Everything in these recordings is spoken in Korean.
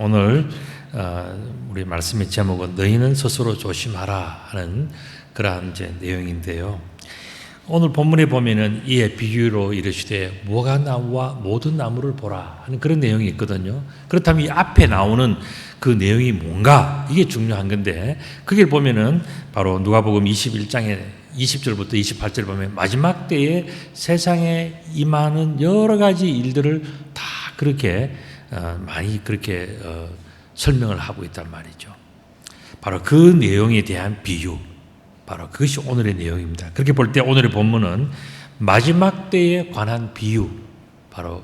오늘 우리 말씀의 제목은 너희는 스스로 조심하라 하는 그러한 이제 내용인데요. 오늘 본문에 보면은 이에 비유로 이르시되 무화과나무와 모든 나무를 보라 하는 그런 내용이 있거든요. 그렇다면 이 앞에 나오는 그 내용이 뭔가 이게 중요한 건데 그걸 보면은 바로 누가복음 21장에 20절부터 28절 보면 마지막 때에 세상에 임하는 여러 가지 일들을 다 그렇게 많이 그렇게 설명을 하고 있단 말이죠. 바로 그 내용에 대한 비유, 바로 그것이 오늘의 내용입니다. 그렇게 볼 때 오늘의 본문은 마지막 때에 관한 비유, 바로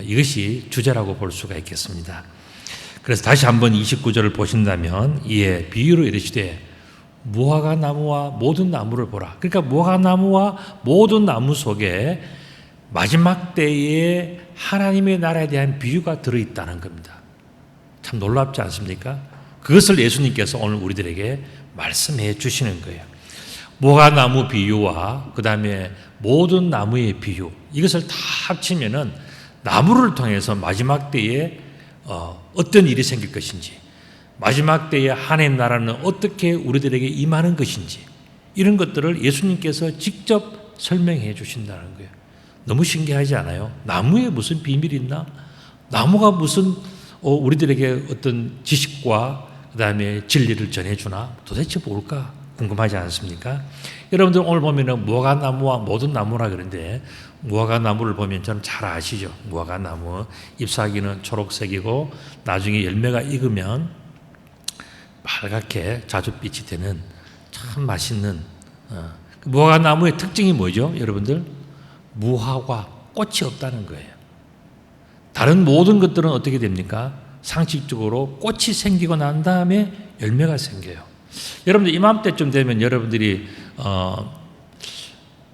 이것이 주제라고 볼 수가 있겠습니다. 그래서 다시 한번 29절을 보신다면 이에 비유로 이르시되 무화과 나무와 모든 나무를 보라. 그러니까 무화과 나무와 모든 나무 속에 마지막 때에 하나님의 나라에 대한 비유가 들어있다는 겁니다. 참 놀랍지 않습니까? 그것을 예수님께서 오늘 우리들에게 말씀해 주시는 거예요. 무화과나무 비유와 그 다음에 모든 나무의 비유, 이것을 다 합치면은 나무를 통해서 마지막 때에 어떤 일이 생길 것인지, 마지막 때에 하나님 나라는 어떻게 우리들에게 임하는 것인지, 이런 것들을 예수님께서 직접 설명해 주신다는 거예요. 너무 신기하지 않아요? 나무에 무슨 비밀이 있나? 나무가 무슨 우리들에게 어떤 지식과 그 다음에 진리를 전해주나? 도대체 뭘까? 궁금하지 않습니까? 여러분들 오늘 보면 무화과나무와 모든 나무라 그러는데 무화과나무를 보면 저는 잘 아시죠? 무화과나무 잎사귀는 초록색이고 나중에 열매가 익으면 빨갛게 자줏빛이 되는 참 맛있는 무화과나무의 특징이 뭐죠? 여러분들? 무화과, 꽃이 없다는 거예요. 다른 모든 것들은 어떻게 됩니까? 상식적으로 꽃이 생기고 난 다음에 열매가 생겨요. 여러분들 이맘때쯤 되면 여러분들이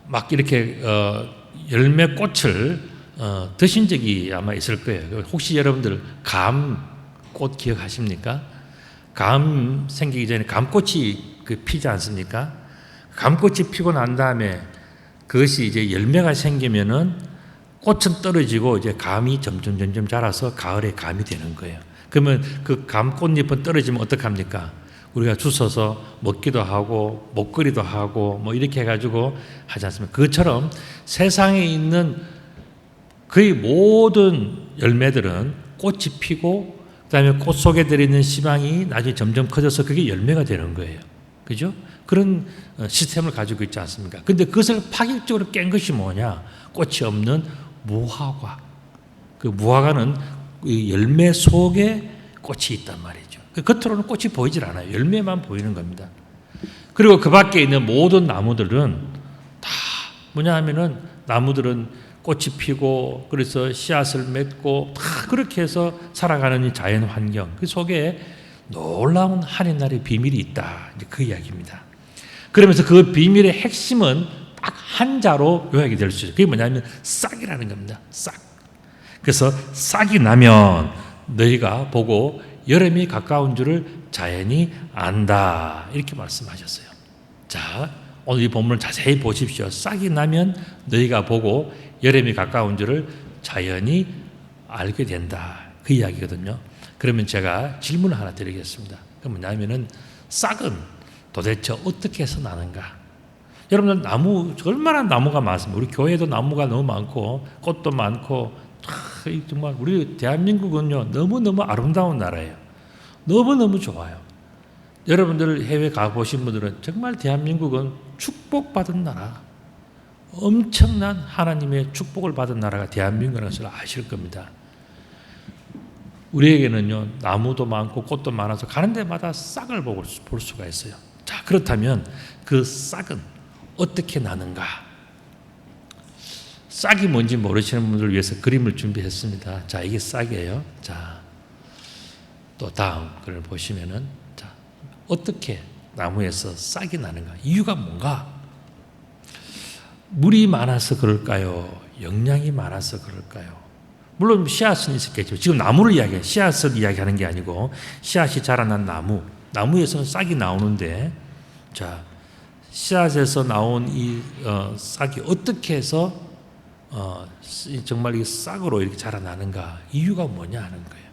막 이렇게 열매 꽃을 드신 적이 아마 있을 거예요. 혹시 여러분들 감꽃 기억하십니까? 감 생기기 전에 감꽃이 피지 않습니까? 감꽃이 피고 난 다음에 그것이 이제 열매가 생기면은 꽃은 떨어지고 이제 감이 점점 자라서 가을에 감이 되는 거예요. 그러면 그 감 꽃잎은 떨어지면 어떡합니까? 우리가 주워서 먹기도 하고 먹거리도 하고 뭐 이렇게 해가지고 하지 않습니까? 그것처럼 세상에 있는 거의 모든 열매들은 꽃이 피고 그다음에 꽃 속에 들어있는 씨방이 나중에 점점 커져서 그게 열매가 되는 거예요. 그죠? 그런 시스템을 가지고 있지 않습니까? 근데 그것을 파격적으로 깬 것이 뭐냐? 꽃이 없는 무화과. 그 무화과는 열매 속에 꽃이 있단 말이죠. 겉으로는 꽃이 보이질 않아요. 열매만 보이는 겁니다. 그리고 그 밖에 있는 모든 나무들은 다 뭐냐 하면은 나무들은 꽃이 피고 그래서 씨앗을 맺고 다 그렇게 해서 살아가는 이 자연 환경 그 속에 놀라운 하나님 나라의 비밀이 있다. 이제 그 이야기입니다. 그러면서 그 비밀의 핵심은 딱 한자로 요약이 될 수 있어요. 그게 뭐냐면 싹이라는 겁니다. 싹. 그래서 싹이 나면 너희가 보고 여름이 가까운 줄을 자연히 안다. 이렇게 말씀하셨어요. 자, 오늘 이 본문을 자세히 보십시오. 싹이 나면 너희가 보고 여름이 가까운 줄을 자연히 알게 된다. 그 이야기거든요. 그러면 제가 질문을 하나 드리겠습니다. 그 뭐냐면은 싹은 도대체 어떻게 해서 나는가? 여러분들 나무 얼마나 나무가 많습니다. 우리 교회도 나무가 너무 많고 꽃도 많고 정말 우리 대한민국은요 너무너무 아름다운 나라예요. 너무너무 좋아요. 여러분들 해외 가보신 분들은 정말 대한민국은 축복받은 나라, 엄청난 하나님의 축복을 받은 나라가 대한민국이라는 것을 아실 겁니다. 우리에게는요 나무도 많고 꽃도 많아서 가는 데마다 싹을 볼 수가 있어요. 자, 그렇다면 그 싹은 어떻게 나는가? 싹이 뭔지 모르시는 분들을 위해서 그림을 준비했습니다. 자, 이게 싹이에요. 자, 또 다음 걸 보시면은 자, 어떻게 나무에서 싹이 나는가? 이유가 뭔가? 물이 많아서 그럴까요? 영양이 많아서 그럴까요? 물론 씨앗은 있었겠죠. 지금 나무를 이야기해요. 씨앗을 이야기하는 게 아니고 씨앗이 자라난 나무에서는 싹이 나오는데 자, 씨앗에서 나온 이 싹이 어떻게 해서 정말 이 싹으로 이렇게 자라나는가? 이유가 뭐냐 하는 거예요.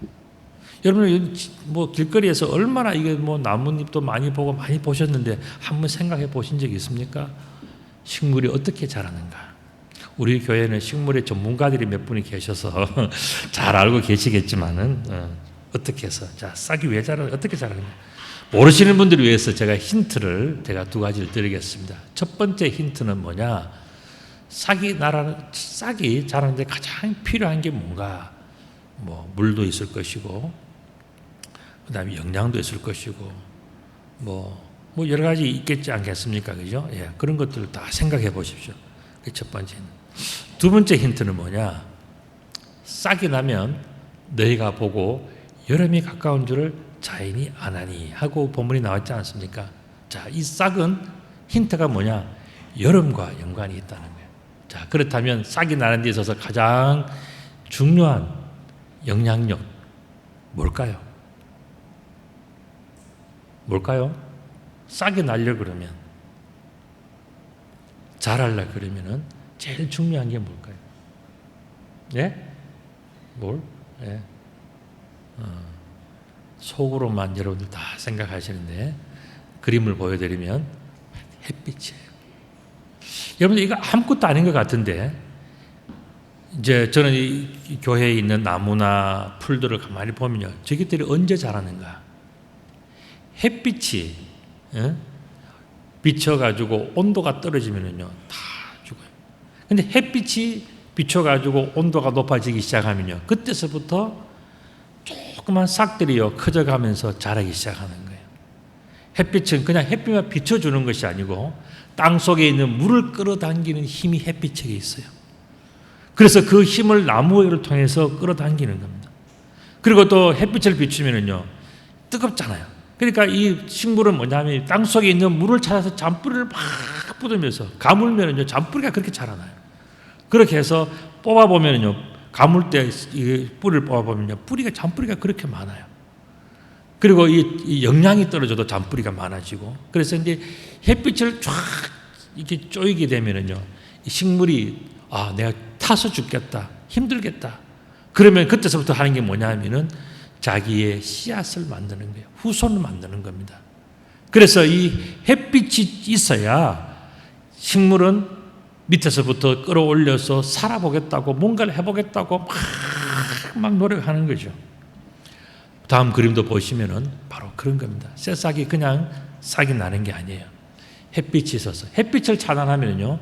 여러분 뭐 길거리에서 얼마나 이게 뭐 나뭇잎도 많이 보고 많이 보셨는데 한번 생각해 보신 적이 있습니까? 식물이 어떻게 자라는가? 우리 교회는 식물의 전문가들이 몇 분이 계셔서 잘 알고 계시겠지만은 어떻게 해서 자 싹이 왜 자라는 어떻게 자라는가? 모르시는 분들을 위해서 제가 힌트를 제가 두 가지를 드리겠습니다. 첫 번째 힌트는 뭐냐? 싹이 자라는데 가장 필요한 게 뭔가? 뭐 물도 있을 것이고, 그다음에 영양도 있을 것이고, 뭐 여러 가지 있겠지 않겠습니까, 그죠? 예, 그런 것들을 다 생각해 보십시오. 그 첫 번째는. 두 번째 힌트는 뭐냐? 싹이 나면 너희가 보고 여름이 가까운 줄을 자인이 아나니 하고 본문이 나왔지 않습니까? 자, 이 싹은 힌트가 뭐냐? 여름과 연관이 있다는 거예요. 자, 그렇다면 싹이 나는 데 있어서 가장 중요한 영향력 뭘까요? 뭘까요? 싹이 나려 그러면, 자랄라 그러면은 제일 중요한 게 뭘까요? 예? 뭘? 예. 속으로만 여러분들 다 생각하시는데 그림을 보여드리면 햇빛이에요. 여러분들 이거 아무것도 아닌 것 같은데 이제 저는 이 교회에 있는 나무나 풀들을 가만히 보면요, 저것들이 언제 자라는가? 햇빛이 비춰가지고 온도가 떨어지면은요 다 죽어요. 근데 햇빛이 비춰가지고 온도가 높아지기 시작하면요, 그때서부터 조그만 싹들이요 커져가면서 자라기 시작하는 거예요. 햇빛은 그냥 햇빛만 비춰주는 것이 아니고 땅 속에 있는 물을 끌어당기는 힘이 햇빛에 있어요. 그래서 그 힘을 나무를 통해서 끌어당기는 겁니다. 그리고 또 햇빛을 비추면은요 뜨겁잖아요. 그러니까 이 식물은 뭐냐면 땅 속에 있는 물을 찾아서 잔뿌리를 막 뻗으면서 가물면은요 잔뿌리가 그렇게 자라나요. 그렇게 해서 뽑아보면은요, 가물 때 이 뿌리를 뽑아보면요 뿌리가 잔뿌리가 그렇게 많아요. 그리고 이 영양이 떨어져도 잔뿌리가 많아지고, 그래서 이제 햇빛을 쫙 이렇게 쪼이게 되면은요 이 식물이 내가 타서 죽겠다, 힘들겠다, 그러면 그때서부터 하는 게 뭐냐면은 자기의 씨앗을 만드는 거예요. 후손을 만드는 겁니다. 그래서 이 햇빛이 있어야 식물은 밑에서부터 끌어올려서 살아보겠다고, 뭔가를 해보겠다고 막 노력하는 거죠. 다음 그림도 보시면은 바로 그런 겁니다. 새싹이 그냥 싹이 나는 게 아니에요. 햇빛이 있어서. 햇빛을 차단하면요,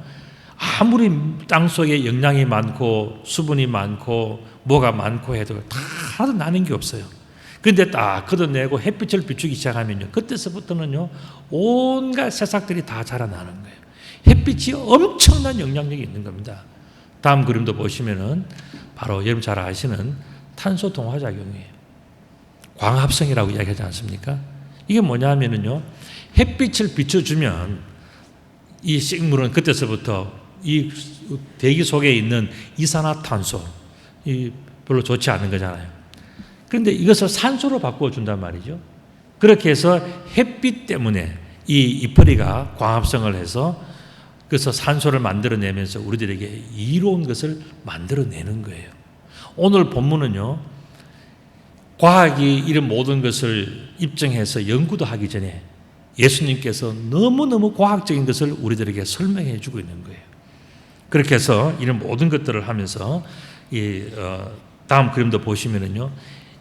아무리 땅속에 영양이 많고 수분이 많고 뭐가 많고 해도 다 하나도 나는 게 없어요. 그런데 딱 걷어내고 햇빛을 비추기 시작하면요, 그때서부터는요 온갖 새싹들이 다 자라나는 거예요. 햇빛이 엄청난 영향력이 있는 겁니다. 다음 그림도 보시면은 바로 여러분 잘 아시는 탄소 동화 작용이에요. 광합성이라고 이야기하지 않습니까? 이게 뭐냐면은요, 햇빛을 비춰주면 이 식물은 그때서부터 이 대기 속에 있는 이산화탄소, 이 별로 좋지 않은 거잖아요. 그런데 이것을 산소로 바꿔준단 말이죠. 그렇게 해서 햇빛 때문에 이 이파리가 광합성을 해서 그래서 산소를 만들어내면서 우리들에게 이로운 것을 만들어내는 거예요. 오늘 본문은요, 과학이 이런 모든 것을 입증해서 연구도 하기 전에 예수님께서 너무너무 과학적인 것을 우리들에게 설명해 주고 있는 거예요. 그렇게 해서 이런 모든 것들을 하면서 다음 그림도 보시면은요,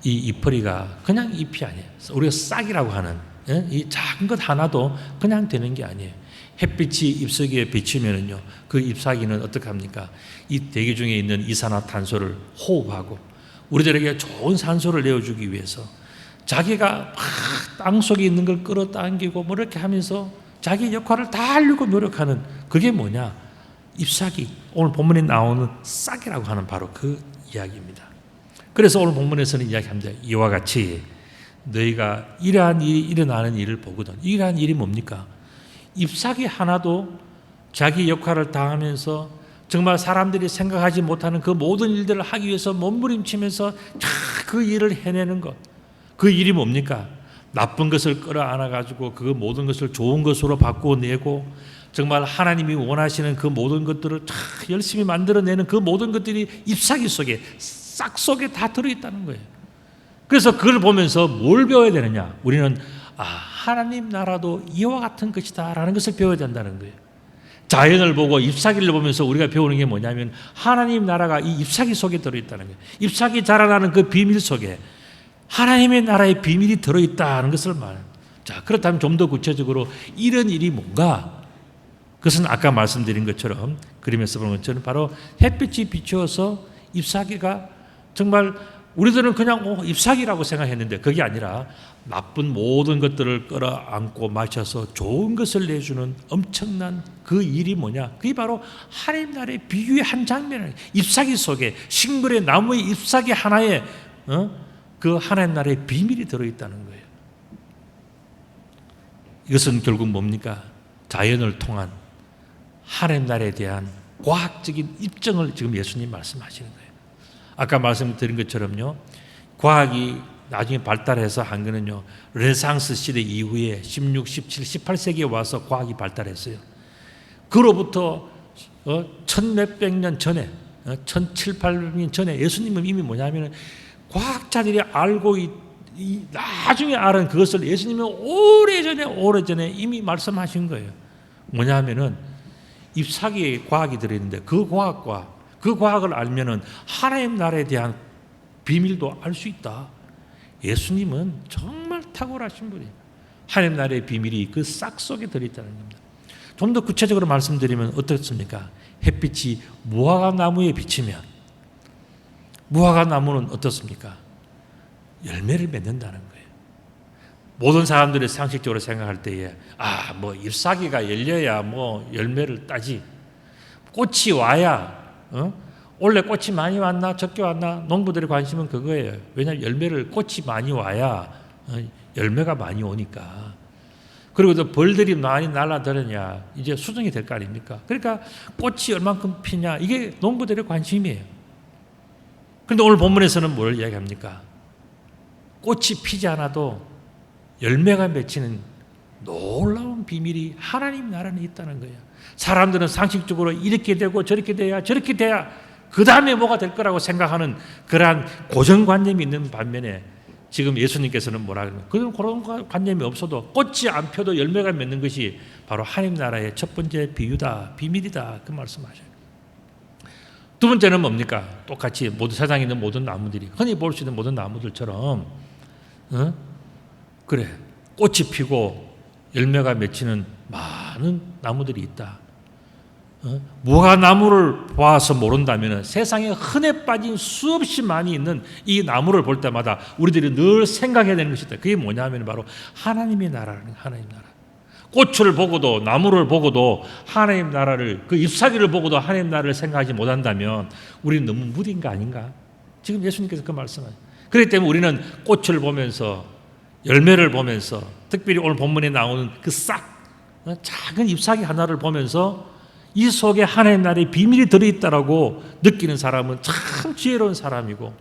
이 이파리가 그냥 잎이 아니에요. 우리가 싹이라고 하는 이 작은 것 하나도 그냥 되는 게 아니에요. 햇빛이 잎사귀에 비치면은요, 그 잎사귀는 어떻게 합니까? 이 대기 중에 있는 이산화탄소를 호흡하고 우리들에게 좋은 산소를 내어주기 위해서 자기가 막 땅속에 있는 걸 끌어당기고 뭐 이렇게 하면서 자기 역할을 다 하려고 노력하는, 그게 뭐냐? 잎사귀, 오늘 본문에 나오는 싹이라고 하는 바로 그 이야기입니다. 그래서 오늘 본문에서는 이야기합니다. 이와 같이 너희가 이러한 일이 일어나는 일을 보거든. 이러한 일이 뭡니까? 잎사귀 하나도 자기 역할을 다하면서 정말 사람들이 생각하지 못하는 그 모든 일들을 하기 위해서 몸부림치면서 그 일을 해내는 것. 그 일이 뭡니까? 나쁜 것을 끌어안아가지고 그 모든 것을 좋은 것으로 바꾸어내고 정말 하나님이 원하시는 그 모든 것들을 열심히 만들어내는 그 모든 것들이 잎사귀 속에, 싹 속에 다 들어있다는 거예요. 그래서 그걸 보면서 뭘 배워야 되느냐? 우리는 하나님 나라도 이와 같은 것이다 라는 것을 배워야 된다는 거예요. 자연을 보고 잎사귀를 보면서 우리가 배우는 게 뭐냐면 하나님 나라가 이 잎사귀 속에 들어있다는 거예요. 잎사귀 자라나는 그 비밀 속에 하나님의 나라의 비밀이 들어있다는 것을 말해요. 자, 그렇다면 좀 더 구체적으로 이런 일이 뭔가? 그것은 아까 말씀드린 것처럼 그림에서 보는 것처럼 바로 햇빛이 비추어서 잎사귀가 정말 우리들은 그냥 잎사귀라고 생각했는데 그게 아니라 나쁜 모든 것들을 끌어안고 마셔서 좋은 것을 내주는 엄청난 그 일이 뭐냐? 그게 바로 하나님 나라의 비유의 한 장면이에요. 잎사귀 속에 식물의 나무의 잎사귀 하나에 그 하나님 나라의 비밀이 들어있다는 거예요. 이것은 결국 뭡니까? 자연을 통한 하나님 나라에 대한 과학적인 입증을 지금 예수님 말씀하시는 거예요. 아까 말씀드린 것처럼요, 과학이 나중에 발달해서 한 거는요, 르네상스 시대 이후에 16, 17, 18세기에 와서 과학이 발달했어요. 그로부터 1600몇 년 전에, 1700년 전에 예수님은 이미 뭐냐면 과학자들이 알고 나중에 알은 그것을 예수님은 오래전에 이미 말씀하신 거예요. 뭐냐면은 잎사귀에 과학이 들어있는데 그 과학을 알면은 하나님 나라에 대한 비밀도 알 수 있다. 예수님은 정말 탁월하신 분이에요. 하나님 나라의 비밀이 그 싹 속에 들어있다는 겁니다. 좀 더 구체적으로 말씀드리면 어떻습니까? 햇빛이 무화과 나무에 비치면 무화과 나무는 어떻습니까? 열매를 맺는다는 거예요. 모든 사람들이 상식적으로 생각할 때에 잎사귀가 열려야 열매를 따지, 꽃이 와야 원래 꽃이 많이 왔나 적게 왔나 농부들의 관심은 그거예요. 왜냐하면 꽃이 많이 와야 열매가 많이 오니까. 그리고 또 벌들이 많이 날아들으냐 이제 수정이 될 거 아닙니까? 그러니까 꽃이 얼만큼 피냐 이게 농부들의 관심이에요. 그런데 오늘 본문에서는 뭘 이야기합니까? 꽃이 피지 않아도 열매가 맺히는 놀라운 비밀이 하나님 나라에 있다는 거예요. 사람들은 상식적으로 이렇게 되고 저렇게 돼야 그 다음에 뭐가 될 거라고 생각하는 그러한 고정관념이 있는 반면에 지금 예수님께서는 뭐라 그러면 그런 관념이 없어도 꽃이 안 펴도 열매가 맺는 것이 바로 하나님 나라의 첫 번째 비유다, 비밀이다 그 말씀하셔요. 두 번째는 뭡니까? 똑같이 세상에 있는 모든 나무들이 흔히 볼 수 있는 모든 나무들처럼 그래 꽃이 피고 열매가 맺히는 많은 나무들이 있다. 무화과나무를 봐서 모른다면 세상에 흔해 빠진 수없이 많이 있는 이 나무를 볼 때마다 우리들이 늘 생각해야 되는 것이 있다. 그게 뭐냐면 바로 하나님의 나라라는 하나님 나라. 꽃을 보고도 나무를 보고도 하나님 나라를 그 잎사귀를 보고도 하나님 나라를 생각하지 못한다면 우리는 너무 무딘 거 아닌가? 지금 예수님께서 그 말씀하세요. 그렇기 때문에 우리는 꽃을 보면서 열매를 보면서 특별히 오늘 본문에 나오는 그 작은 잎사귀 하나를 보면서 이 속에 하나님 나라의 비밀이 들어있다라고 느끼는 사람은 참 지혜로운 사람이고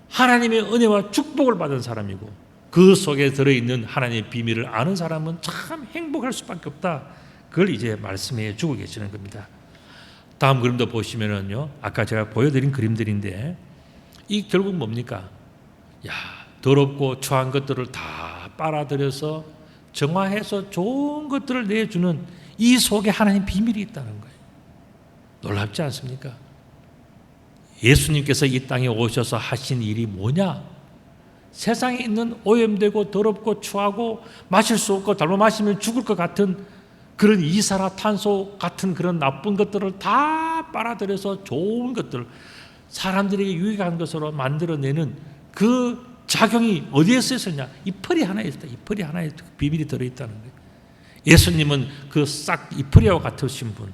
하나님의 은혜와 축복을 받은 사람이고 그 속에 들어있는 하나님의 비밀을 아는 사람은 참 행복할 수밖에 없다. 그걸 이제 말씀해 주고 계시는 겁니다. 다음 그림도 보시면은요, 아까 제가 보여드린 그림들인데 이 결국 뭡니까? 더럽고 추한 것들을 다 빨아들여서 정화해서 좋은 것들을 내주는 이 속에 하나님의 비밀이 있다는 거예요. 놀랍지 않습니까? 예수님께서 이 땅에 오셔서 하신 일이 뭐냐? 세상에 있는 오염되고 더럽고 추하고 마실 수 없고 잘못 마시면 죽을 것 같은 그런 이산화탄소 같은 그런 나쁜 것들을 다 빨아들여서 좋은 것들, 사람들에게 유익한 것으로 만들어내는 그 작용이 어디에 쓰였느냐? 이파리 하나에 있다. 이파리 하나에 비밀이 들어있다는 거예요. 예수님은 그 싹 이파리와 같으신 분,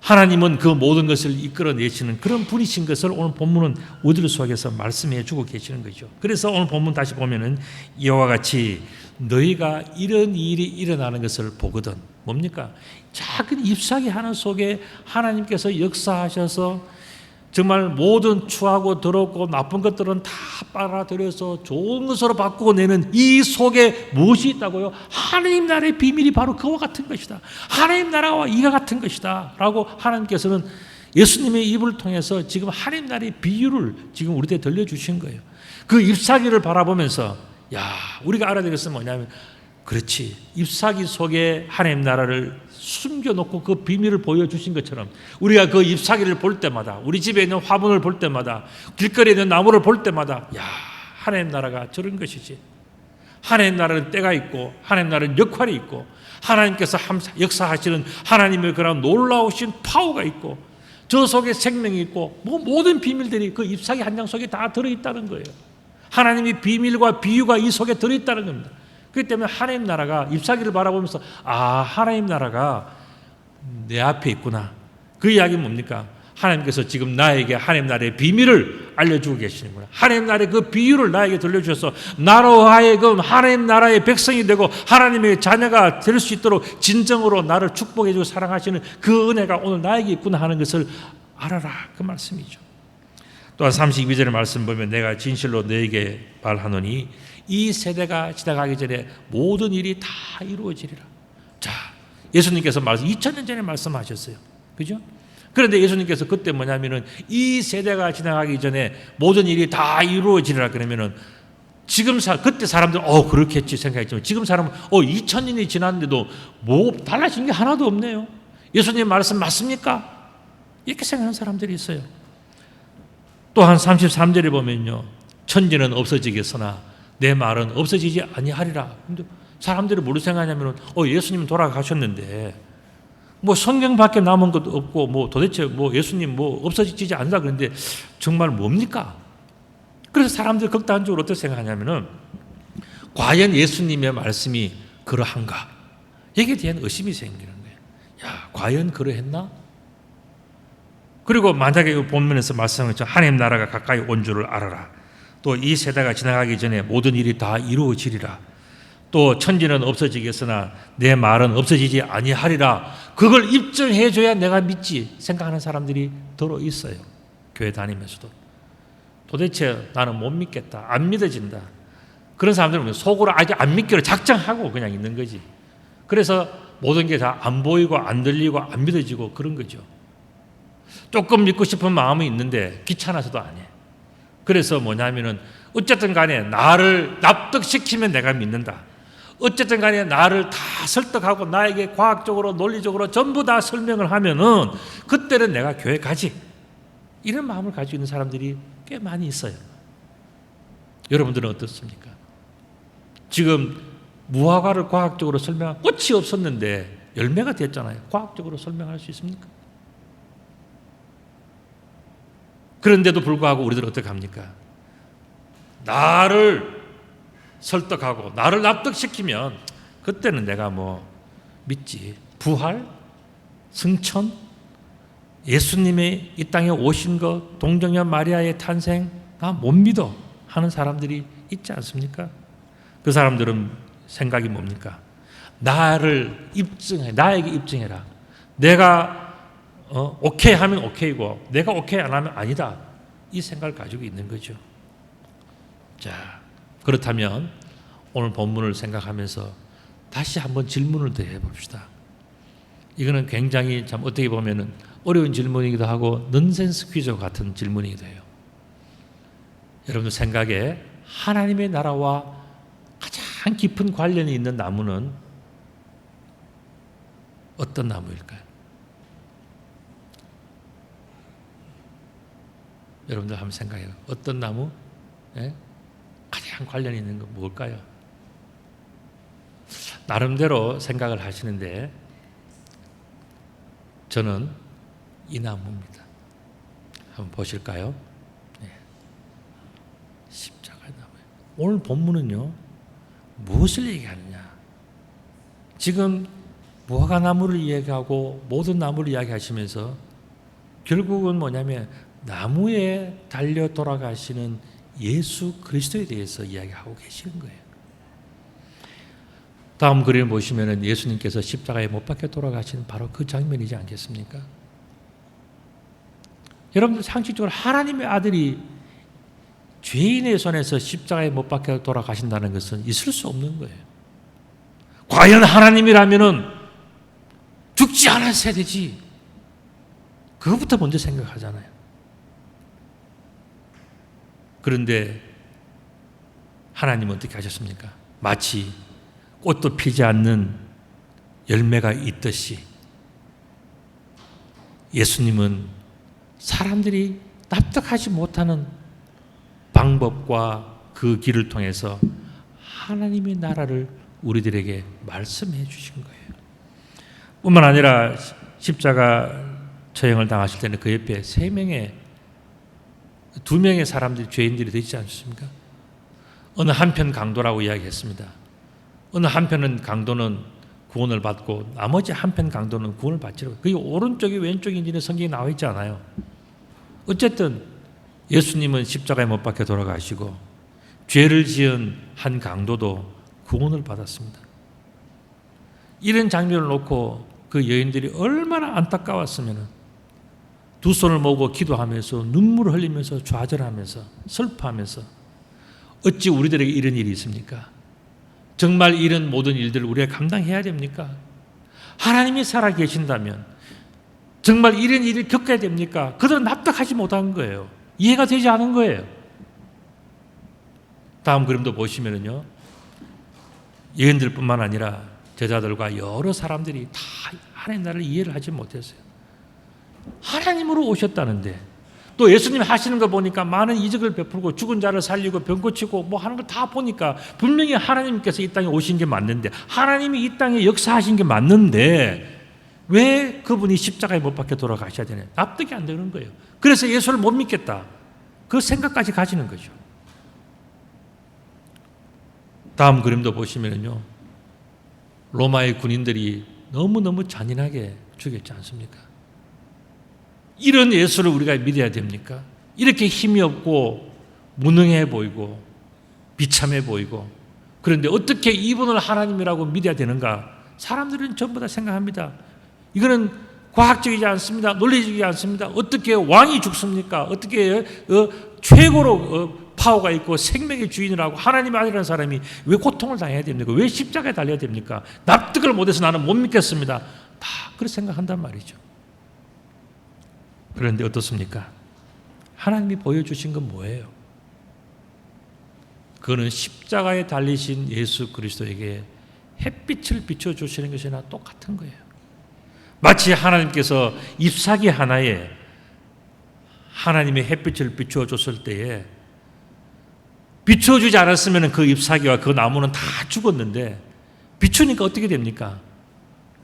하나님은 그 모든 것을 이끌어내시는 그런 분이신 것을 오늘 본문은 우리들 속에서 말씀해 주고 계시는 거죠. 그래서 오늘 본문 다시 보면은 이와 같이 너희가 이런 일이 일어나는 것을 보거든. 뭡니까? 작은 잎사귀 하나 속에 하나님께서 역사하셔서 정말 모든 추하고 더럽고 나쁜 것들은 다 빨아들여서 좋은 것으로 바꾸고 내는 이 속에 무엇이 있다고요? 하나님 나라의 비밀이 바로 그와 같은 것이다. 하나님 나라와 이가 같은 것이다 라고 하나님께서는 예수님의 입을 통해서 지금 하나님 나라의 비유를 지금 우리한테 들려주신 거예요. 그 잎사귀를 바라보면서 우리가 알아야 될 것은 뭐냐면 그렇지, 잎사귀 속에 하나님 나라를 숨겨놓고 그 비밀을 보여주신 것처럼 우리가 그 잎사귀를 볼 때마다, 우리 집에 있는 화분을 볼 때마다, 길거리에 있는 나무를 볼 때마다 하나님 나라가 저런 것이지. 하나님 나라는 때가 있고 하나님 나라는 역할이 있고 하나님께서 역사하시는 하나님의 그런 놀라우신 파워가 있고 저 속에 생명이 있고 모든 비밀들이 그 잎사귀 한 장 속에 다 들어있다는 거예요. 하나님의 비밀과 비유가 이 속에 들어있다는 겁니다. 그렇기 때문에 하나님 나라가, 잎사귀를 바라보면서 하나님 나라가 내 앞에 있구나. 그 이야기는 뭡니까? 하나님께서 지금 나에게 하나님 나라의 비밀을 알려주고 계시는구나. 하나님 나라의 그 비유를 나에게 들려주셔서 나로 하여금 하나님 나라의 백성이 되고 하나님의 자녀가 될 수 있도록 진정으로 나를 축복해주고 사랑하시는 그 은혜가 오늘 나에게 있구나 하는 것을 알아라, 그 말씀이죠. 또한 32절의 말씀 보면 내가 진실로 너에게 말하노니 이 세대가 지나가기 전에 모든 일이 다 이루어지리라. 자, 예수님께서 2000년 전에 말씀하셨어요. 그죠? 그런데 예수님께서 그때 뭐냐면은 이 세대가 지나가기 전에 모든 일이 다 이루어지리라 그러면은 지금 그때 사람들은 그렇겠지 생각했지만 지금 사람은 2000년이 지났는데도 뭐 달라진 게 하나도 없네요. 예수님 말씀 맞습니까? 이렇게 생각하는 사람들이 있어요. 또한 33절에 보면요, 천지는 없어지겠으나 내 말은 없어지지 아니하리라. 근데 사람들이 뭐로 생각하냐면 예수님 돌아가셨는데 뭐 성경밖에 남은 것도 없고 뭐 도대체 뭐 예수님 뭐 없어지지 않는다 그런데 정말 뭡니까? 그래서 사람들이 극단적으로 어떻게 생각하냐면은 과연 예수님의 말씀이 그러한가? 여기에 대한 의심이 생기는 거예요. 과연 그러했나? 그리고 만약에 본문에서 말씀하셨죠. 하나님 나라가 가까이 온 줄을 알아라. 또 이 세대가 지나가기 전에 모든 일이 다 이루어지리라. 또 천지는 없어지겠으나 내 말은 없어지지 아니하리라. 그걸 입증해 줘야 내가 믿지 생각하는 사람들이 들어 있어요. 교회 다니면서도. 도대체 나는 못 믿겠다. 안 믿어진다. 그런 사람들은 속으로 아직 안 믿기로 작정하고 그냥 있는 거지. 그래서 모든 게 다 안 보이고 안 들리고 안 믿어지고 그런 거죠. 조금 믿고 싶은 마음이 있는데 귀찮아서도 안 해. 그래서 뭐냐면은 어쨌든 간에 나를 납득시키면 내가 믿는다. 어쨌든 간에 나를 다 설득하고 나에게 과학적으로 논리적으로 전부 다 설명을 하면은 그때는 내가 교회 가지. 이런 마음을 가지고 있는 사람들이 꽤 많이 있어요. 여러분들은 어떻습니까? 지금 무화과를 과학적으로 설명한 꽃이 없었는데 열매가 됐잖아요. 과학적으로 설명할 수 있습니까? 그런데도 불구하고 우리들은 어떻게 합니까? 나를 설득하고 나를 납득시키면 그때는 내가 뭐 믿지. 부활, 승천, 예수님의 이 땅에 오신 것, 동정녀 마리아의 탄생 나 못 믿어 하는 사람들이 있지 않습니까? 그 사람들은 생각이 뭡니까? 나를 입증해, 나에게 입증해라. 내가 오케이 하면 오케이고 내가 오케이 안 하면 아니다. 이 생각을 가지고 있는 거죠. 자, 그렇다면 오늘 본문을 생각하면서 다시 한번 질문을 더 해봅시다. 이거는 굉장히 참 어떻게 보면은 어려운 질문이기도 하고 넌센스 퀴즈 같은 질문이기도 해요. 여러분들 생각에 하나님의 나라와 가장 깊은 관련이 있는 나무는 어떤 나무일까요? 여러분들 한번 생각해요. 어떤 나무? 예? 가장 관련이 있는 건 뭘까요? 나름대로 생각을 하시는데 저는 이 나무입니다. 한번 보실까요? 네. 십자가의 나무예요. 오늘 본문은요, 무엇을 얘기하느냐? 지금 무화과 나무를 이야기하고 모든 나무를 이야기하시면서 결국은 뭐냐면 나무에 달려 돌아가시는 예수 그리스도에 대해서 이야기하고 계시는 거예요. 다음 그림을 보시면 예수님께서 십자가에 못 박혀 돌아가신 바로 그 장면이지 않겠습니까? 여러분들 상식적으로 하나님의 아들이 죄인의 손에서 십자가에 못 박혀 돌아가신다는 것은 있을 수 없는 거예요. 과연 하나님이라면은 죽지 않았어야 되지. 그것부터 먼저 생각하잖아요. 그런데 하나님은 어떻게 하셨습니까? 마치 꽃도 피지 않는 열매가 있듯이 예수님은 사람들이 납득하지 못하는 방법과 그 길을 통해서 하나님의 나라를 우리들에게 말씀해 주신 거예요. 뿐만 아니라 십자가 처형을 당하실 때는 그 옆에 두 명의 사람들이 죄인들이 되지 않습니까? 어느 한편 강도라고 이야기했습니다. 어느 한편은 강도는 구원을 받고 나머지 한편 강도는 구원을 받지로. 그게 오른쪽이 왼쪽인지는 성경에 나와 있지 않아요. 어쨌든 예수님은 십자가에 못 박혀 돌아가시고 죄를 지은 한 강도도 구원을 받았습니다. 이런 장면을 놓고 그 여인들이 얼마나 안타까웠으면 두 손을 모으고 기도하면서 눈물을 흘리면서 좌절하면서 슬퍼하면서 어찌 우리들에게 이런 일이 있습니까? 정말 이런 모든 일들을 우리가 감당해야 됩니까? 하나님이 살아계신다면 정말 이런 일을 겪어야 됩니까? 그들은 납득하지 못한 거예요. 이해가 되지 않은 거예요. 다음 그림도 보시면요, 여인들뿐만 아니라 제자들과 여러 사람들이 다 하나님 나라를 이해를 하지 못했어요. 하나님으로 오셨다는데 또 예수님이 하시는 거 보니까 많은 이적을 베풀고 죽은 자를 살리고 병 고치고 뭐 하는 걸 다 보니까 분명히 하나님께서 이 땅에 오신 게 맞는데, 하나님이 이 땅에 역사하신 게 맞는데 왜 그분이 십자가에 못 박혀 돌아가셔야 되냐, 납득이 안 되는 거예요. 그래서 예수를 못 믿겠다, 그 생각까지 가지는 거죠. 다음 그림도 보시면요, 로마의 군인들이 너무너무 잔인하게 죽였지 않습니까? 이런 예수를 우리가 믿어야 됩니까? 이렇게 힘이 없고 무능해 보이고 비참해 보이고, 그런데 어떻게 이분을 하나님이라고 믿어야 되는가? 사람들은 전부 다 생각합니다. 이거는 과학적이지 않습니다. 논리적이지 않습니다. 어떻게 왕이 죽습니까? 어떻게 최고로 파워가 있고 생명의 주인이라고 하나님의 아들이라는 사람이 왜 고통을 당해야 됩니까? 왜 십자가에 달려야 됩니까? 납득을 못해서 나는 못 믿겠습니다. 다 그렇게 생각한단 말이죠. 그런데 어떻습니까? 하나님이 보여주신 건 뭐예요? 그거는 십자가에 달리신 예수 그리스도에게 햇빛을 비춰주시는 것이나 똑같은 거예요. 마치 하나님께서 잎사귀 하나에 하나님의 햇빛을 비춰줬을 때에 비춰주지 않았으면 그 잎사귀와 그 나무는 다 죽었는데 비추니까 어떻게 됩니까?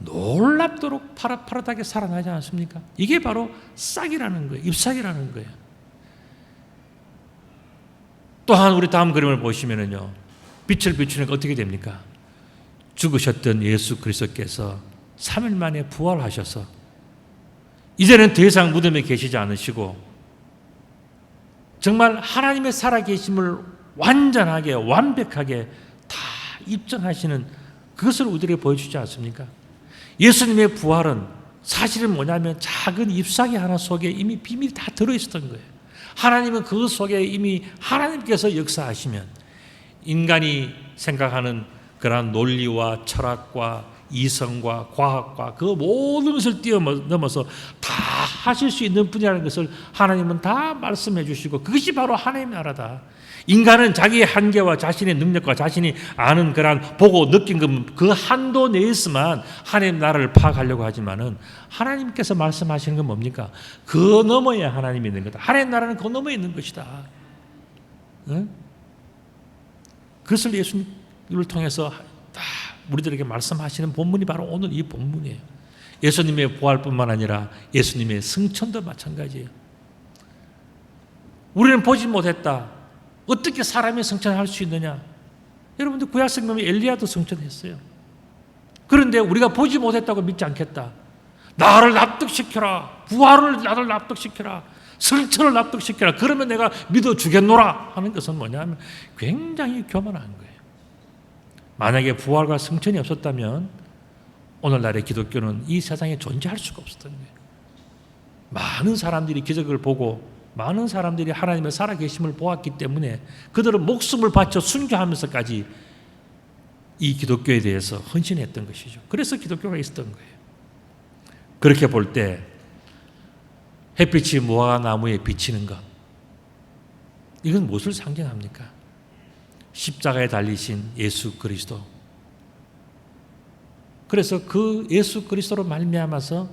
놀랍도록 파릇파릇하게 살아나지 않습니까? 이게 바로 싹이라는 거예요. 잎사귀라는 거예요. 또한 우리 다음 그림을 보시면요, 빛을 비추니까 어떻게 됩니까? 죽으셨던 예수 그리스도께서 3일 만에 부활하셔서 이제는 더 이상 무덤에 계시지 않으시고 정말 하나님의 살아계심을 완전하게 완벽하게 다 입증하시는 그것을 우리에게 보여주지 않습니까? 예수님의 부활은 사실은 뭐냐면 작은 잎사귀 하나 속에 이미 비밀이 다 들어있었던 거예요. 하나님은 그 속에 이미 하나님께서 역사하시면 인간이 생각하는 그러한 논리와 철학과 이성과 과학과 그 모든 것을 뛰어넘어서 다 하실 수 있는 분이라는 것을 하나님은 다 말씀해 주시고, 그것이 바로 하나님의 나라다. 인간은 자기의 한계와 자신의 능력과 자신이 아는 그런 보고 느낀 그 한도 내에서만 하나님의 나라를 파악하려고 하지만은 하나님께서 말씀하시는 건 뭡니까? 그 너머에 하나님이 있는 거다. 하나님의 나라는 그 너머에 있는 것이다. 응? 그것을 예수님을 통해서 다 우리들에게 말씀하시는 본문이 바로 오늘 이 본문이에요. 예수님의 부활뿐만 아니라 예수님의 승천도 마찬가지예요. 우리는 보지 못했다. 어떻게 사람이 승천할 수 있느냐? 여러분들 구약 성경에 엘리야도 승천했어요. 그런데 우리가 보지 못했다고 믿지 않겠다. 나를 납득시켜라. 부활을 나를 납득시켜라. 승천을 납득시켜라. 그러면 내가 믿어주겠노라 하는 것은 뭐냐면 굉장히 교만한 거예요. 만약에 부활과 승천이 없었다면 오늘날의 기독교는 이 세상에 존재할 수가 없었던 거예요. 많은 사람들이 기적을 보고 많은 사람들이 하나님의 살아계심을 보았기 때문에 그들은 목숨을 바쳐 순교하면서까지 이 기독교에 대해서 헌신했던 것이죠. 그래서 기독교가 있었던 거예요. 그렇게 볼 때 햇빛이 무화과 나무에 비치는 것, 이건 무엇을 상징합니까? 십자가에 달리신 예수 그리스도. 그래서 그 예수 그리스도로 말미암아서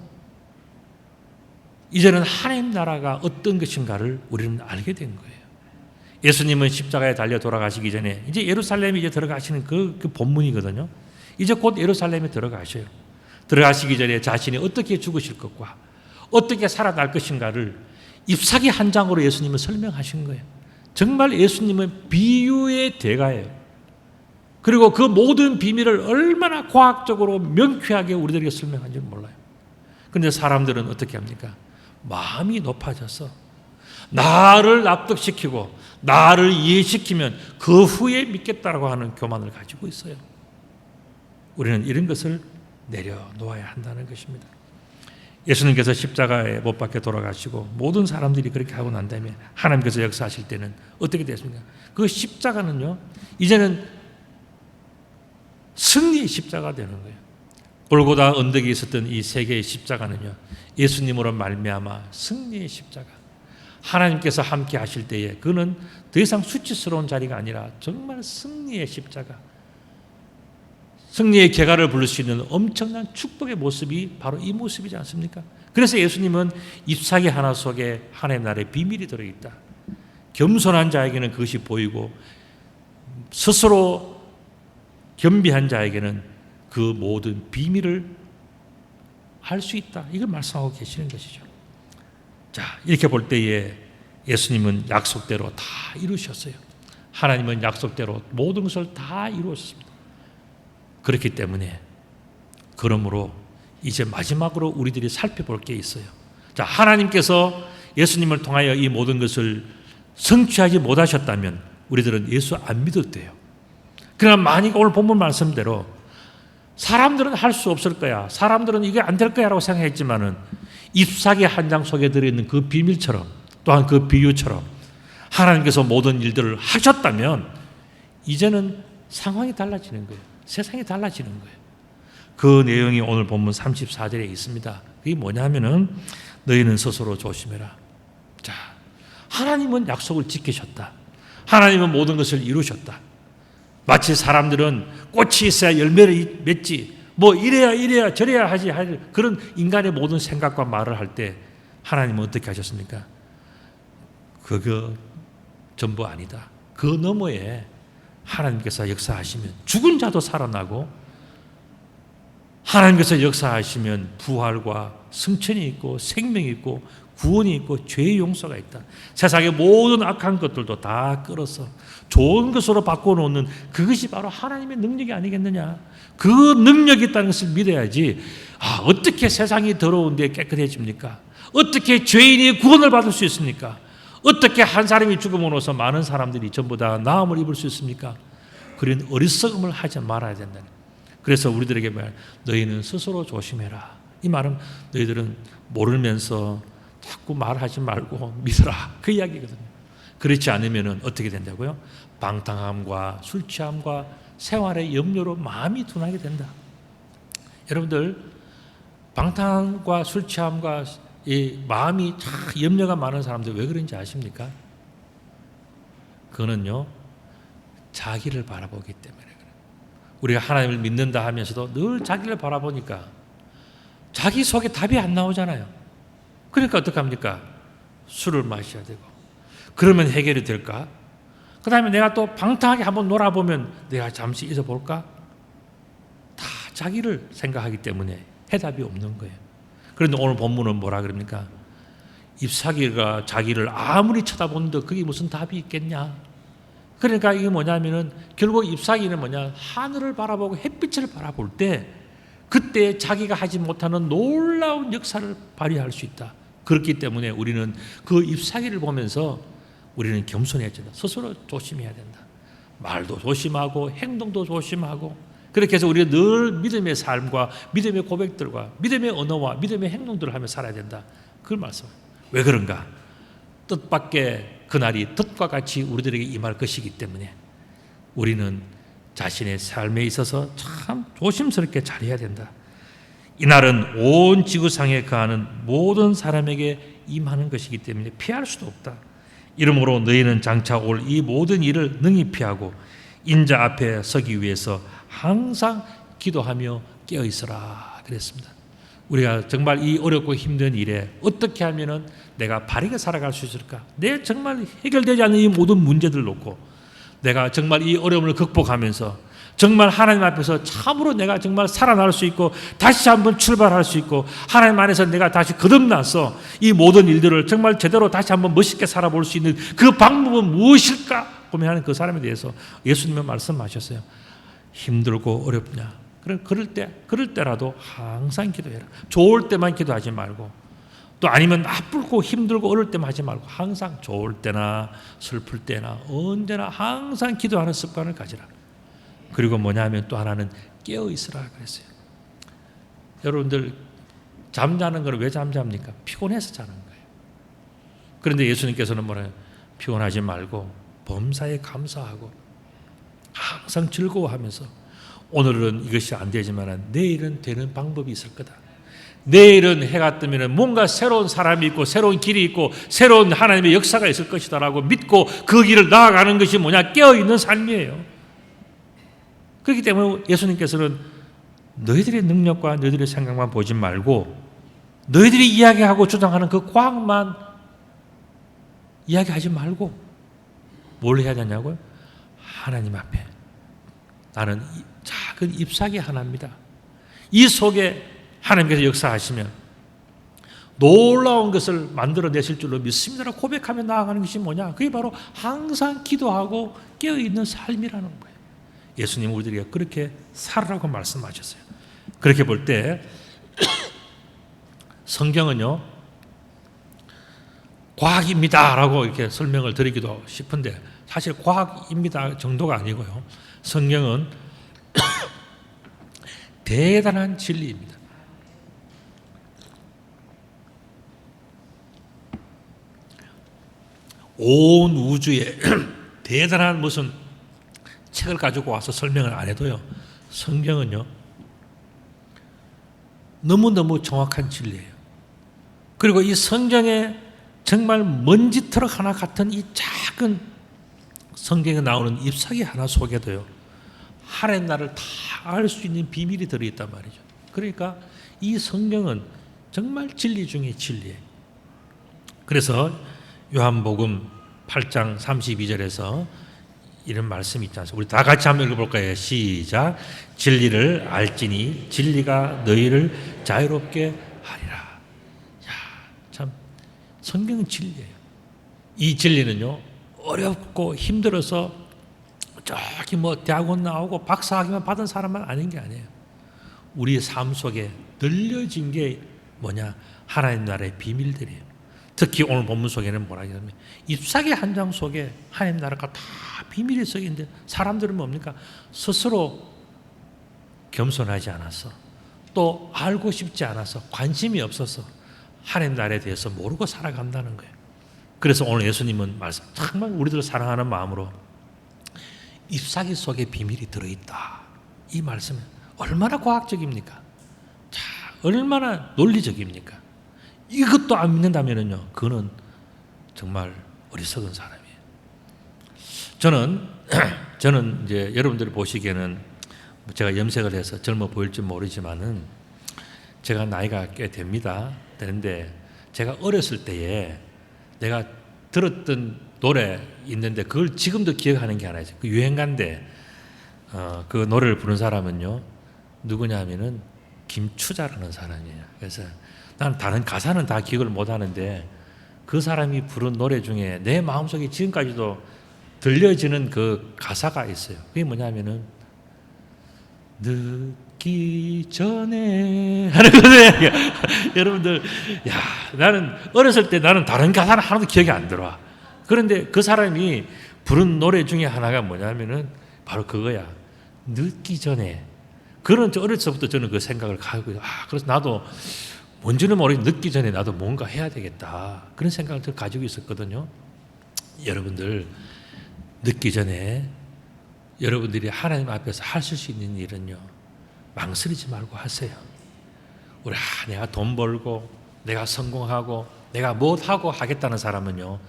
이제는 하나님 나라가 어떤 것인가를 우리는 알게 된 거예요. 예수님은 십자가에 달려 돌아가시기 전에 이제 예루살렘에 이제 들어가시는 그 본문이거든요. 이제 곧 예루살렘에 들어가셔요. 들어가시기 전에 자신이 어떻게 죽으실 것과 어떻게 살아날 것인가를 잎사귀 한 장으로 예수님은 설명하신 거예요. 정말 예수님은 비유의 대가예요. 그리고 그 모든 비밀을 얼마나 과학적으로 명쾌하게 우리들에게 설명한지 몰라요. 그런데 사람들은 어떻게 합니까? 마음이 높아져서 나를 납득시키고 나를 이해시키면 그 후에 믿겠다라고 하는 교만을 가지고 있어요. 우리는 이런 것을 내려놓아야 한다는 것입니다. 예수님께서 십자가에 못 박혀 돌아가시고 모든 사람들이 그렇게 하고 난 다음에 하나님께서 역사하실 때는 어떻게 됐습니까? 그 십자가는요, 이제는 승리의 십자가 되는 거예요. 골고다 언덕에 있었던 이 세 개의 십자가는요, 예수님으로 말미암아 승리의 십자가. 하나님께서 함께 하실 때에 그는 더 이상 수치스러운 자리가 아니라 정말 승리의 십자가, 승리의 계가를 부를 수 있는 엄청난 축복의 모습이 바로 이 모습이지 않습니까? 그래서 예수님은 잎사귀 하나 속에 하나님 나라의 비밀이 들어있다. 겸손한 자에게는 그것이 보이고 스스로 겸비한 자에게는 그 모든 비밀을 알 수 있다. 이걸 말씀하고 계시는 것이죠. 자, 이렇게 볼 때에 예수님은 약속대로 다 이루셨어요. 하나님은 약속대로 모든 것을 다 이루었습니다. 그렇기 때문에 그러므로 이제 마지막으로 우리들이 살펴볼 게 있어요. 자, 하나님께서 예수님을 통하여 이 모든 것을 성취하지 못하셨다면 우리들은 예수 안 믿어도 돼요. 그러나 만약 오늘 본문 말씀대로 사람들은 할 수 없을 거야, 사람들은 이게 안 될 거야 라고 생각했지만은 잎사귀 한 장 속에 들어있는 그 비밀처럼 또한 그 비유처럼 하나님께서 모든 일들을 하셨다면 이제는 상황이 달라지는 거예요. 세상이 달라지는 거예요. 그 내용이 오늘 본문 34절에 있습니다. 그게 뭐냐면은 너희는 스스로 조심해라. 자, 하나님은 약속을 지키셨다. 하나님은 모든 것을 이루셨다. 마치 사람들은 꽃이 있어야 열매를 맺지, 뭐 이래야 저래야 하지 그런 인간의 모든 생각과 말을 할 때 하나님은 어떻게 하셨습니까? 그거 전부 아니다. 그 너머에 하나님께서 역사하시면 죽은 자도 살아나고 하나님께서 역사하시면 부활과 승천이 있고 생명이 있고 구원이 있고 죄의 용서가 있다. 세상의 모든 악한 것들도 다 끌어서 좋은 것으로 바꿔놓는 그것이 바로 하나님의 능력이 아니겠느냐. 그 능력이 있다는 것을 믿어야지. 어떻게 세상이 더러운데 깨끗해집니까? 어떻게 죄인이 구원을 받을 수 있습니까? 어떻게 한 사람이 죽음으로써 많은 사람들이 전부 다 나음을 입을 수 있습니까? 그런 어리석음을 하지 말아야 된다는. 그래서 우리들에게 말, 너희는 스스로 조심해라. 이 말은 너희들은 모르면서 자꾸 말하지 말고 믿어라. 그 이야기거든요. 그렇지 않으면 어떻게 된다고요? 방탕함과 술 취함과 생활의 염려로 마음이 둔하게 된다. 여러분들, 방탕함과 술 취함과 이 마음이 염려가 많은 사람들 왜 그런지 아십니까? 그거는요, 자기를 바라보기 때문에 그래요. 우리가 하나님을 믿는다 하면서도 늘 자기를 바라보니까 자기 속에 답이 안 나오잖아요. 그러니까 어떡합니까? 술을 마셔야 되고. 그러면 해결이 될까? 그 다음에 내가 또 방탕하게 한번 놀아보면 내가 잠시 잊어볼까? 다 자기를 생각하기 때문에 해답이 없는 거예요. 그런데 오늘 본문은 뭐라 그럽니까? 잎사귀가 자기를 아무리 쳐다보는데 그게 무슨 답이 있겠냐? 그러니까 이게 뭐냐면은 결국 잎사귀는 뭐냐? 하늘을 바라보고 햇빛을 바라볼 때 그때 자기가 하지 못하는 놀라운 역사를 발휘할 수 있다. 그렇기 때문에 우리는 그 잎사귀를 보면서 우리는 겸손해진다. 스스로 조심해야 된다. 말도 조심하고 행동도 조심하고 그렇게 해서 우리가 늘 믿음의 삶과 믿음의 고백들과 믿음의 언어와 믿음의 행동들을 하며 살아야 된다. 그걸 말씀해요. 왜 그런가? 뜻밖의 그날이 뜻과 같이 우리들에게 임할 것이기 때문에 우리는 자신의 삶에 있어서 참 조심스럽게 잘해야 된다. 이날은 온 지구상에 거하는 모든 사람에게 임하는 것이기 때문에 피할 수도 없다. 이러므로 너희는 장차 올 이 모든 일을 능히 피하고 인자 앞에 서기 위해서 항상 기도하며 깨어 있어라 그랬습니다. 우리가 정말 이 어렵고 힘든 일에 어떻게 하면은 내가 바르게 살아갈 수 있을까? 내 정말 해결되지 않는 이 모든 문제들을 놓고 내가 정말 이 어려움을 극복하면서 정말 하나님 앞에서 참으로 내가 정말 살아날 수 있고 다시 한번 출발할 수 있고 하나님 안에서 내가 다시 거듭나서 이 모든 일들을 정말 제대로 다시 한번 멋있게 살아볼 수 있는 그 방법은 무엇일까 고민하는 그 사람에 대해서 예수님은 말씀하셨어요. 힘들고 어렵냐? 그럴 때라도 항상 기도해라. 좋을 때만 기도하지 말고 또 아니면 나쁘고 힘들고 어려울 때만 하지 말고 항상 좋을 때나 슬플 때나 언제나 항상 기도하는 습관을 가지라. 그리고 뭐냐면 또 하나는 깨어 있으라 그랬어요. 여러분들 잠자는 걸 왜 잠잡니까? 피곤해서 자는 거예요. 그런데 예수님께서는 뭐래요? 피곤하지 말고 범사에 감사하고 항상 즐거워하면서 오늘은 이것이 안 되지만 내일은 되는 방법이 있을 거다. 내일은 해가 뜨면 뭔가 새로운 사람이 있고 새로운 길이 있고 새로운 하나님의 역사가 있을 것이다라고 믿고 그 길을 나아가는 것이 뭐냐? 깨어있는 삶이에요. 그렇기 때문에 예수님께서는 너희들의 능력과 너희들의 생각만 보지 말고 너희들이 이야기하고 주장하는 그 과학만 이야기하지 말고 뭘 해야 되냐고요? 하나님 앞에 나는 작은 잎사귀 하나입니다. 이 속에 하나님께서 역사하시면 놀라운 것을 만들어내실 줄로 믿습니다라고 고백하며 나아가는 것이 뭐냐? 그게 바로 항상 기도하고 깨어있는 삶이라는 거예요. 예수님 우리들에게 그렇게 살으라고 말씀하셨어요. 그렇게 볼 때 성경은요 과학입니다라고 이렇게 설명을 드리기도 싶은데 사실 과학입니다 정도가 아니고요. 성경은 대단한 진리입니다. 온 우주에 대단한 무슨 책을 가지고 와서 설명을 안 해도요. 성경은요. 너무너무 정확한 진리예요. 그리고 이 성경에 정말 먼지 트럭 하나 같은 이 작은 성경에 나오는 잎사귀 하나 속에도요. 하나님 나라를 다 알 수 있는 비밀이 들어있단 말이죠. 그러니까 이 성경은 정말 진리 중에 진리예요. 그래서 요한복음 8장 32절에서 이런 말씀이 있지 않습니까? 우리 다 같이 한번 읽어볼까요? 시작. 진리를 알지니 진리가 너희를 자유롭게 하리라. 야, 참 성경은 진리예요. 이 진리는요 어렵고 힘들어서 저기 뭐 대학원 나오고 박사학위만 받은 사람만 아는 게 아니에요. 우리의 삶 속에 늘려진 게 뭐냐? 하나님 나라의 비밀들이에요. 특히 오늘 본문 속에는 뭐라 하냐면 잎사귀 한 장 속에 하나님 나라가 다 비밀이 써 있는데 사람들은 뭡니까? 스스로 겸손하지 않아서 또 알고 싶지 않아서 관심이 없어서 하나님 나라에 대해서 모르고 살아간다는 거예요. 그래서 오늘 예수님은 말씀 정말 우리들 사랑하는 마음으로 잎사귀 속에 비밀이 들어있다. 이 말씀은 얼마나 과학적입니까? 자, 얼마나 논리적입니까? 이것도 안 믿는다면요, 그는 정말 어리석은 사람이에요. 저는 이제 여러분들이 보시기에는 제가 염색을 해서 젊어 보일지 모르지만은 제가 나이가 꽤 되는데 제가 어렸을 때에 내가 들었던 노래 있는데 그걸 지금도 기억하는 게 하나 있어요. 그 유행가인데 그 노래를 부른 사람은요 누구냐 하면은 김추자라는 사람이에요. 그래서 난 다른 가사는 다 기억을 못 하는데 그 사람이 부른 노래 중에 내 마음속에 지금까지도 들려지는 그 가사가 있어요. 그게 뭐냐면은 늦기 전에 하는 거예요. 여러분들, 야, 나는 어렸을 때 나는 다른 가사는 하나도 기억이 안 들어와. 그런데 그 사람이 부른 노래 중에 하나가 뭐냐면은 바로 그거야. 늦기 전에. 그런 어렸을 때부터 저는 그 생각을 가지고, 그래서 나도 뭔지는 모르겠는데 늦기 전에 나도 뭔가 해야 되겠다. 그런 생각을 가지고 있었거든요. 여러분들, 늦기 전에 여러분들이 하나님 앞에서 하실 수 있는 일은요, 망설이지 말고 하세요. 우리 내가 돈 벌고 내가 성공하고 내가 무엇하고 하겠다는 사람은요,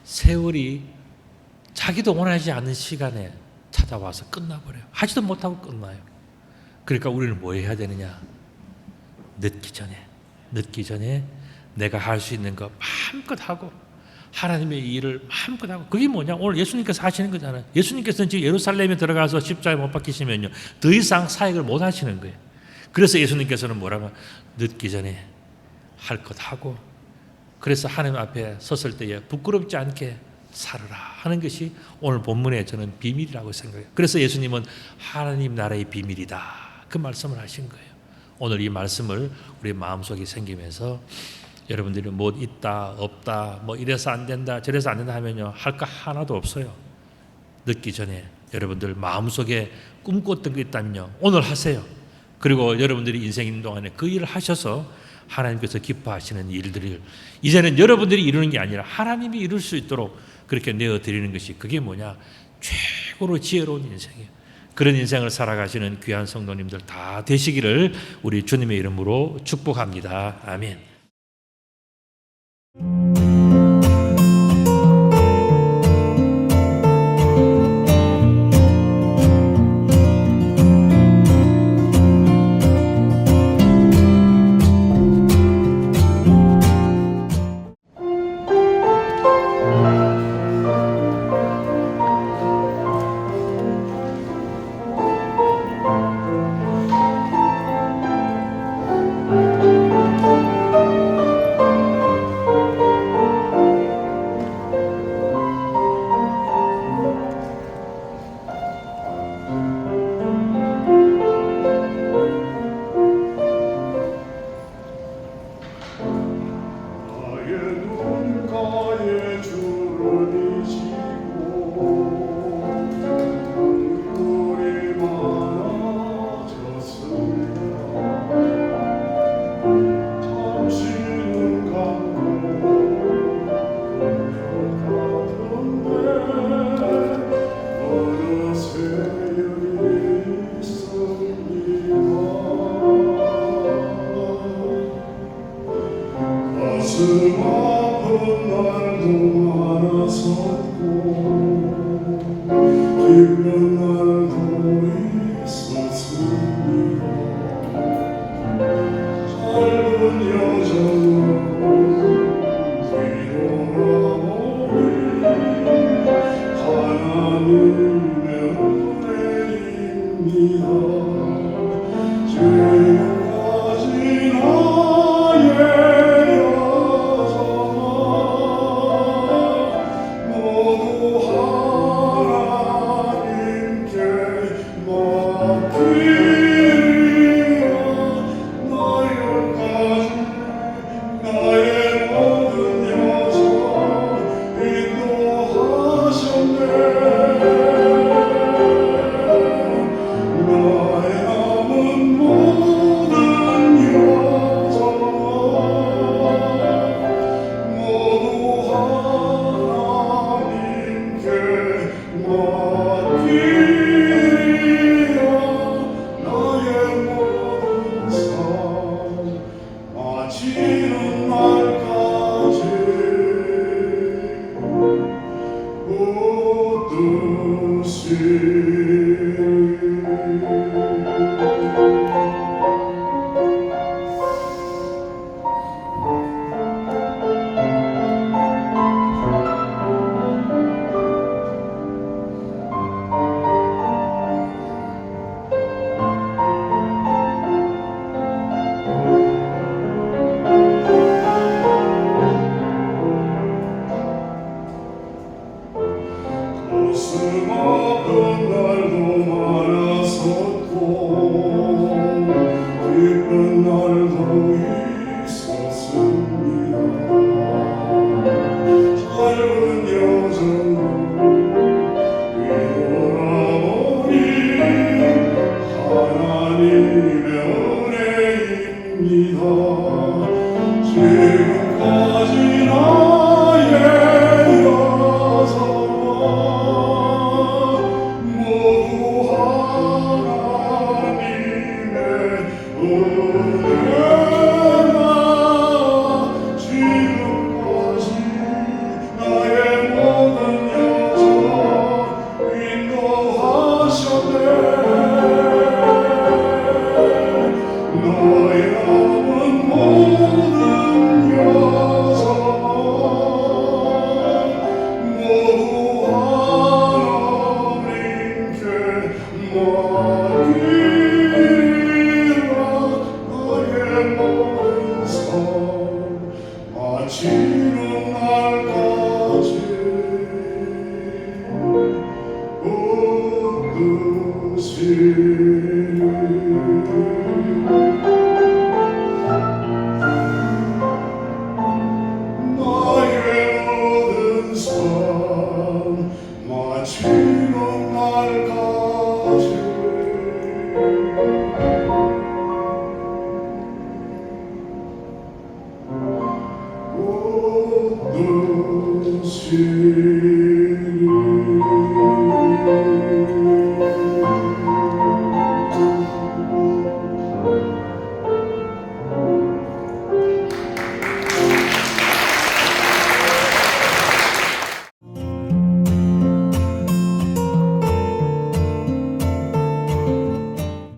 세월이 자기도 원하지 않는 시간에 찾아와서 끝나버려요. 하지도 못하고 끝나요. 그러니까 우리는 뭐 해야 되느냐? 늦기 전에 내가 할 수 있는 거 마음껏 하고 하나님의 일을 마음껏 하고, 그게 뭐냐? 오늘 예수님께서 하시는 거잖아요. 예수님께서는 지금 예루살렘에 들어가서 십자가에 못 박히시면요 더 이상 사역을 못 하시는 거예요. 그래서 예수님께서는 뭐라고? 늦기 전에 할 것 하고, 그래서 하나님 앞에 섰을 때에 부끄럽지 않게 살아라 하는 것이 오늘 본문의 저는 비밀이라고 생각해요. 그래서 예수님은 하나님 나라의 비밀이다 그 말씀을 하신 거예요. 오늘 이 말씀을 우리 마음속에 생기면서 여러분들이 뭐 있다 없다 뭐 이래서 안 된다 저래서 안 된다 하면요 할 거 하나도 없어요. 늦기 전에 여러분들 마음속에 꿈꿨던 게 있다면요 오늘 하세요. 그리고 여러분들이 인생 있는 동안에 그 일을 하셔서 하나님께서 기뻐하시는 일들을 이제는 여러분들이 이루는 게 아니라 하나님이 이룰 수 있도록 그렇게 내어드리는 것이, 그게 뭐냐? 최고로 지혜로운 인생이에요. 그런 인생을 살아가시는 귀한 성도님들 다 되시기를 우리 주님의 이름으로 축복합니다. 아멘. 지금까지 나의 여정은 주시